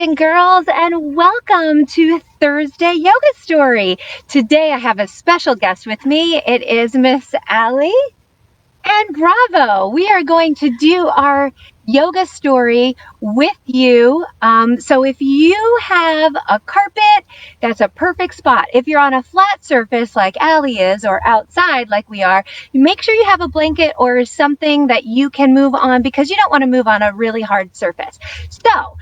and girls, and welcome to Thursday Yoga Story. Today I have a special guest with me. It is Miss Allie and Bravo. We are going to do our yoga story with you. So if you have a carpet, that's a perfect spot. If you're on a flat surface like Allie is, or outside like we are, make sure you have a blanket or something that you can move on because you don't want to move on a really hard surface. So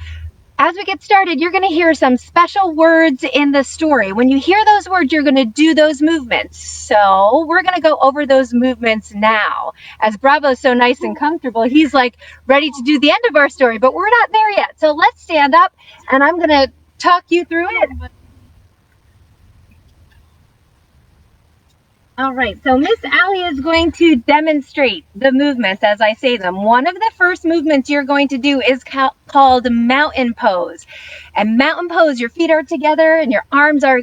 as we get started, you're going to hear some special words in the story. When you hear those words, you're going to do those movements. So we're going to go over those movements now. As Bravo's so nice and comfortable, he's like ready to do the end of our story, but we're not there yet. So let's stand up and I'm going to talk you through it. All right, so Miss Allie is going to demonstrate the movements as I say them. One of the first movements you're going to do is called mountain pose. And mountain pose, your feet are together and your arms are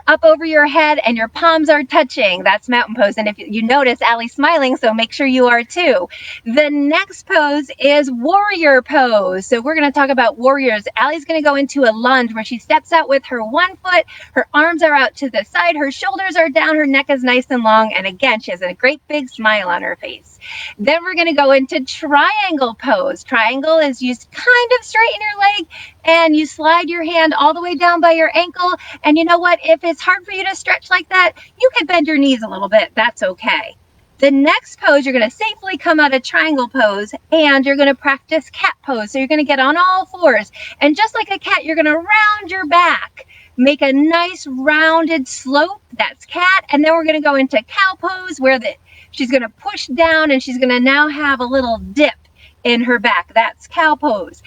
up over your head and your palms are touching. That's mountain pose. And if you notice, Allie's smiling, so make sure you are too. The next pose is warrior pose. So we're going to talk about warriors. Allie's going to go into a lunge where she steps out with her one foot, her arms are out to the side, her shoulders are down, her neck is nice and long, and again, she has a great big smile on her face. Then we're going to go into triangle pose. Triangle is you kind of straighten your leg and you slide your hand all the way down by your ankle. And you know what? If it's hard for you to stretch like that, you can bend your knees a little bit. That's okay. The next pose, you're going to safely come out of triangle pose and you're going to practice cat pose. So you're going to get on all fours. And just like a cat, you're going to round your back. Make a nice rounded slope. That's cat. And then we're going to go into cow pose where she's going to push down and she's going to now have a little dip in her back. That's cow pose.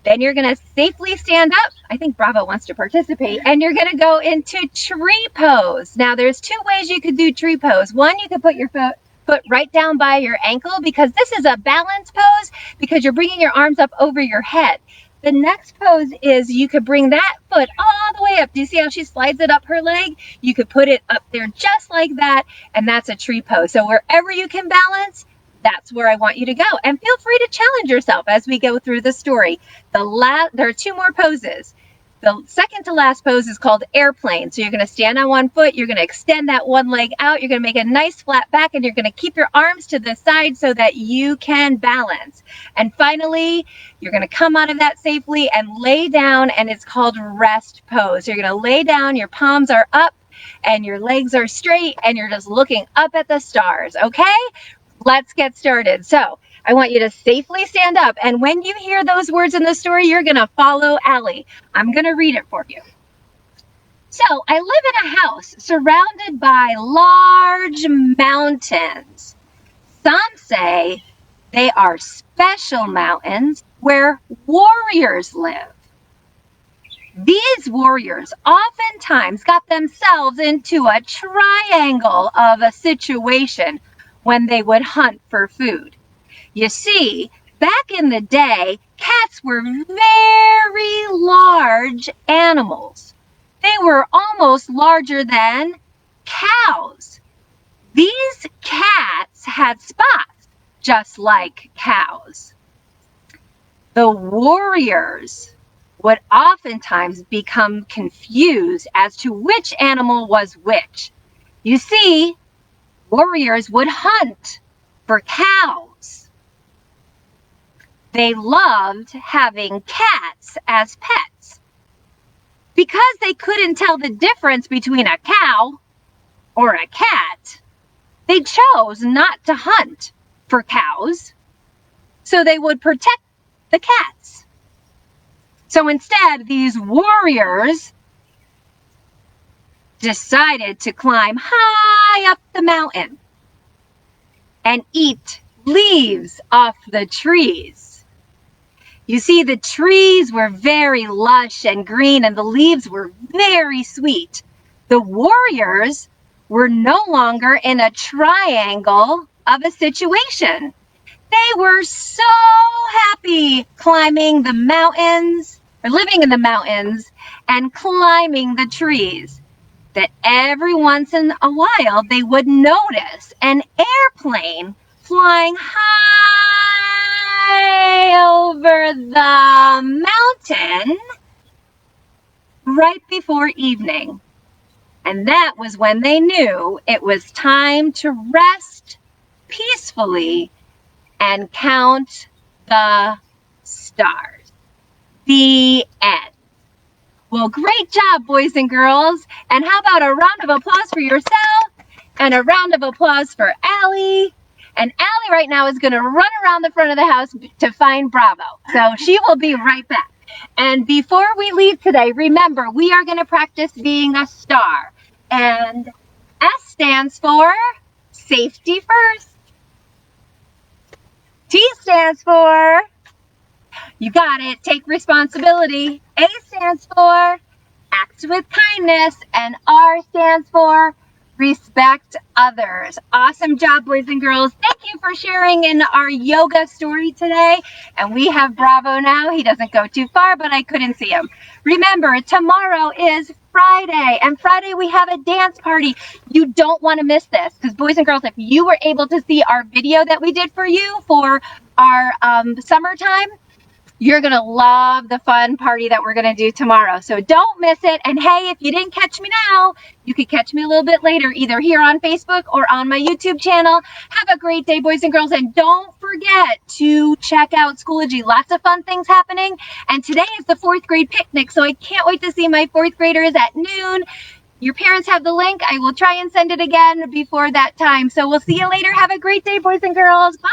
Then you're going to safely stand up. I think Bravo wants to participate. And you're going to go into tree pose. Now, there's two ways you could do tree pose. One, you could put your foot right down by your ankle because this is a balance pose because you're bringing your arms up over your head. The next pose is you could bring that foot all the way up. Do you see how she slides it up her leg? You could put it up there just like that, and that's a tree pose. So wherever you can balance, that's where I want you to go. And feel free to challenge yourself as we go through the story. There are two more poses. The second to last pose is called airplane. So you're going to stand on one foot, you're going to extend that one leg out, you're going to make a nice flat back, and you're going to keep your arms to the side so that you can balance. And finally, you're going to come out of that safely and lay down, and it's called rest pose. So you're going to lay down, your palms are up, and your legs are straight, and you're just looking up at the stars, okay? Let's get started. So I want you to safely stand up. And when you hear those words in the story, you're going to follow Allie. I'm going to read it for you. So I live in a house surrounded by large mountains. Some say they are special mountains where warriors live. These warriors oftentimes got themselves into a triangle of a situation when they would hunt for food. You see, back in the day, cats were very large animals. They were almost larger than cows. These cats had spots, just like cows. The warriors would oftentimes become confused as to which animal was which. You see, warriors would hunt for cows. They loved having cats as pets. Because they couldn't tell the difference between a cow or a cat, they chose not to hunt for cows, so they would protect the cats. So instead, these warriors decided to climb high up the mountain and eat leaves off the trees. You see, the trees were very lush and green and the leaves were very sweet. The warriors were no longer in a triangle of a situation. They were so happy climbing the mountains, or living in the mountains and climbing the trees, that every once in a while they would notice an airplane flying high over the mountain right before evening. And that was when they knew it was time to rest peacefully and count the stars. The end. Well, great job, boys and girls. And how about a round of applause for yourself and a round of applause for Allie? And Allie right now is going to run around the front of the house to find Bravo. So she will be right back. And before we leave today, remember, we are going to practice being a star. And S stands for safety first. T stands for, you got it, take responsibility. A stands for act with kindness. And R stands for respect others. Awesome job, boys and girls. Thank you for sharing in our yoga story today. And we have Bravo now. He doesn't go too far, but I couldn't see him. Remember, tomorrow is Friday, and Friday we have a dance party. You don't want to miss this, because boys and girls, if you were able to see our video that we did for you for our summertime, you're going to love the fun party that we're going to do tomorrow. So don't miss it. And hey, if you didn't catch me now, you could catch me a little bit later, either here on Facebook or on my YouTube channel. Have a great day, boys and girls. And don't forget to check out Schoology. Lots of fun things happening. And today is the 4th grade picnic. So I can't wait to see my 4th graders at noon. Your parents have the link. I will try and send it again before that time. So we'll see you later. Have a great day, boys and girls. Bye.